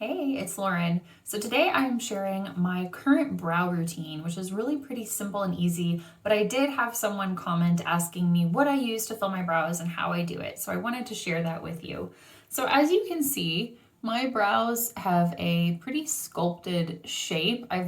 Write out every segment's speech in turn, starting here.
Hey, it's Lauren. So today I'm sharing my current brow routine, which is really pretty simple and easy, but I did have someone comment asking me what I use to fill my brows and how I do it. So I wanted to share that with you. So as you can see, my brows have a pretty sculpted shape. My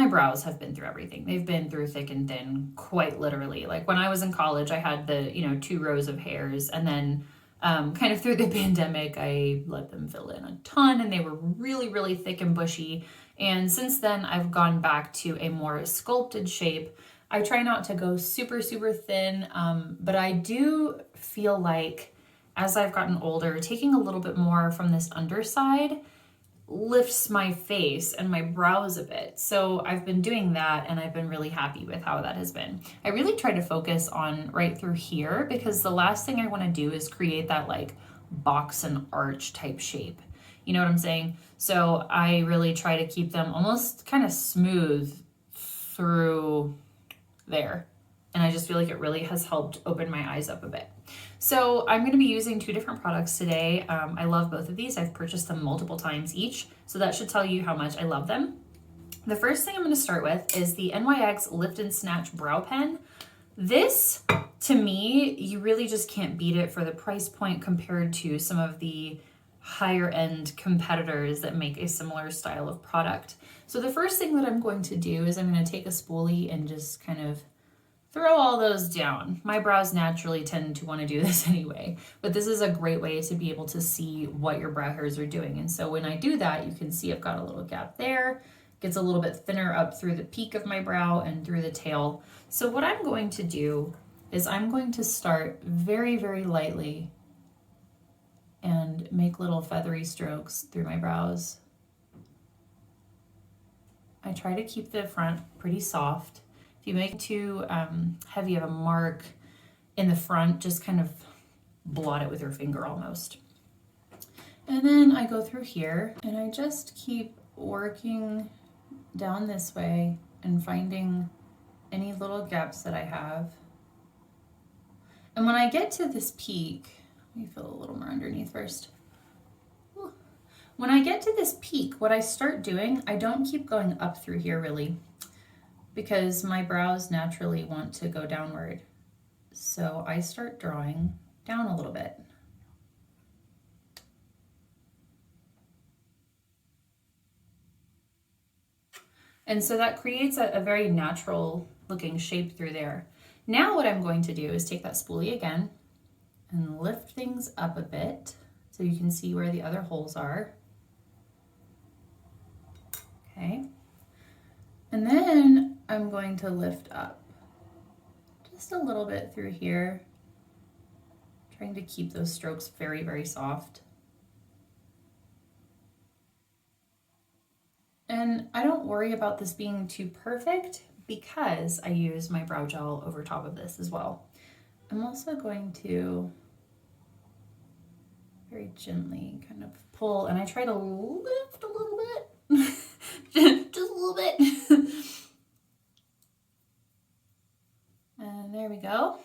brows have been through everything. They've been through thick and thin, quite literally. Like when I was in college, I had the, 2 rows of hairs, and then kind of through the pandemic, I let them fill in a ton and they were really, really thick and bushy. And since then, I've gone back to a more sculpted shape. I try not to go super, super thin, but I do feel like as I've gotten older, taking a little bit more from this underside lifts my face and my brows a bit. So I've been doing that and I've been really happy with how that has been. I really try to focus on right through here because the last thing I want to do is create that like box and arch type shape. You know what I'm saying? So I really try to keep them almost kind of smooth through there. And I just feel like it really has helped open my eyes up a bit. So I'm going to be using 2 different products today. I love both of these. I've purchased them multiple times each, so that should tell you how much I love them. The first thing I'm going to start with is the NYX Lift and Snatch Brow Pen. This, to me, you really just can't beat it for the price point compared to some of the higher end competitors that make a similar style of product. So the first thing that I'm going to do is I'm going to take a spoolie and just kind of throw all those down. My brows naturally tend to want to do this anyway, but this is a great way to be able to see what your brow hairs are doing. And so when I do that, you can see I've got a little gap there. Gets a little bit thinner up through the peak of my brow and through the tail. So what I'm going to do is I'm going to start very, very lightly and make little feathery strokes through my brows. I try to keep the front pretty soft. If you make too heavy of a mark in the front, just kind of blot it with your finger almost. And then I go through here and I just keep working down this way and finding any little gaps that I have. And when I get to this peak, let me fill a little more underneath first. When I get to this peak, what I start doing, I don't keep going up through here really, because my brows naturally want to go downward. So I start drawing down a little bit. And so that creates a very natural looking shape through there. Now what I'm going to do is take that spoolie again and lift things up a bit so you can see where the other holes are. Okay. And then I'm going to lift up just a little bit through here, trying to keep those strokes very, very soft. And I don't worry about this being too perfect because I use my brow gel over top of this as well. I'm also going to very gently kind of pull, and I try to lift a little bit, just a little bit. And there we go.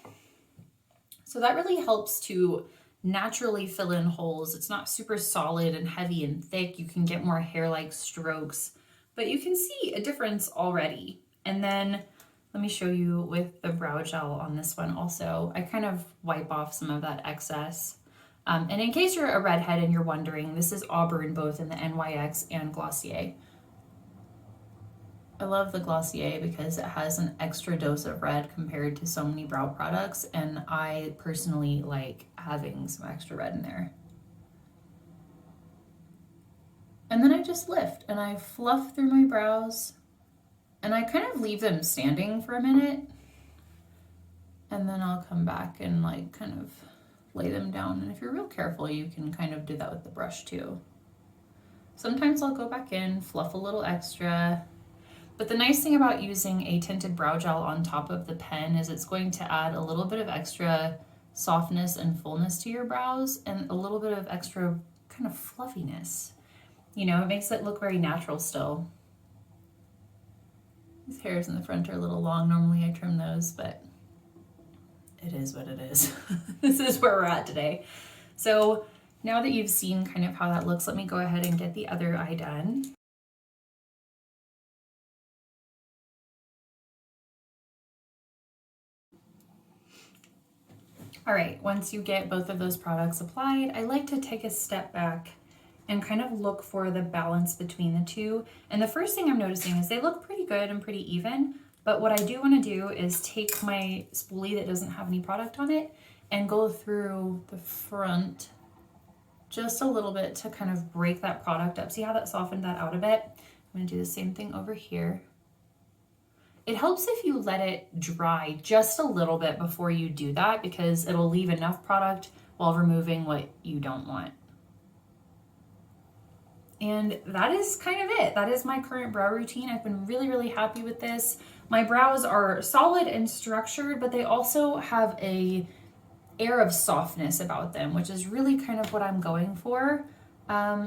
So that really helps to naturally fill in holes. It's not super solid and heavy and thick. You can get more hair-like strokes, but you can see a difference already. And then let me show you with the brow gel on this one also. I kind of wipe off some of that excess. And in case you're a redhead and you're wondering, this is Auburn both in the NYX and Glossier. I love the Glossier because it has an extra dose of red compared to so many brow products, and I personally like having some extra red in there. And then I just lift and I fluff through my brows and I kind of leave them standing for a minute, and then I'll come back and like kind of lay them down. And if you're real careful, you can kind of do that with the brush too. Sometimes I'll go back in, fluff a little extra. But the nice thing about using a tinted brow gel on top of the pen is it's going to add a little bit of extra softness and fullness to your brows and a little bit of extra kind of fluffiness. You know, it makes it look very natural still. These hairs in the front are a little long. Normally I trim those, but it is what it is. This is where we're at today. So Now that you've seen kind of how that looks, let me go ahead and get the other eye done. All right, once you get both of those products applied, I like to take a step back and kind of look for the balance between the two. And the first thing I'm noticing is they look pretty good and pretty even, but what I do want to do is take my spoolie that doesn't have any product on it and go through the front just a little bit to kind of break that product up. See how that softened that out a bit? I'm going to do the same thing over here. It helps if you let it dry just a little bit before you do that, because it'll leave enough product while removing what you don't want. And that is kind of it. That is my current brow routine. I've been really, really happy with this. My brows are solid and structured, but they also have a air of softness about them, which is really kind of what I'm going for.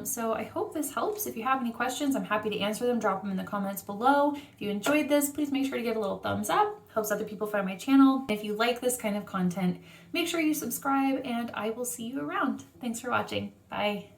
So I hope this helps. If you have any questions, I'm happy to answer them. Drop them in the comments below. If you enjoyed this, please make sure to give a little thumbs up. Helps other people find my channel. If you like this kind of content, make sure you subscribe, and I will see you around. Thanks for watching. Bye.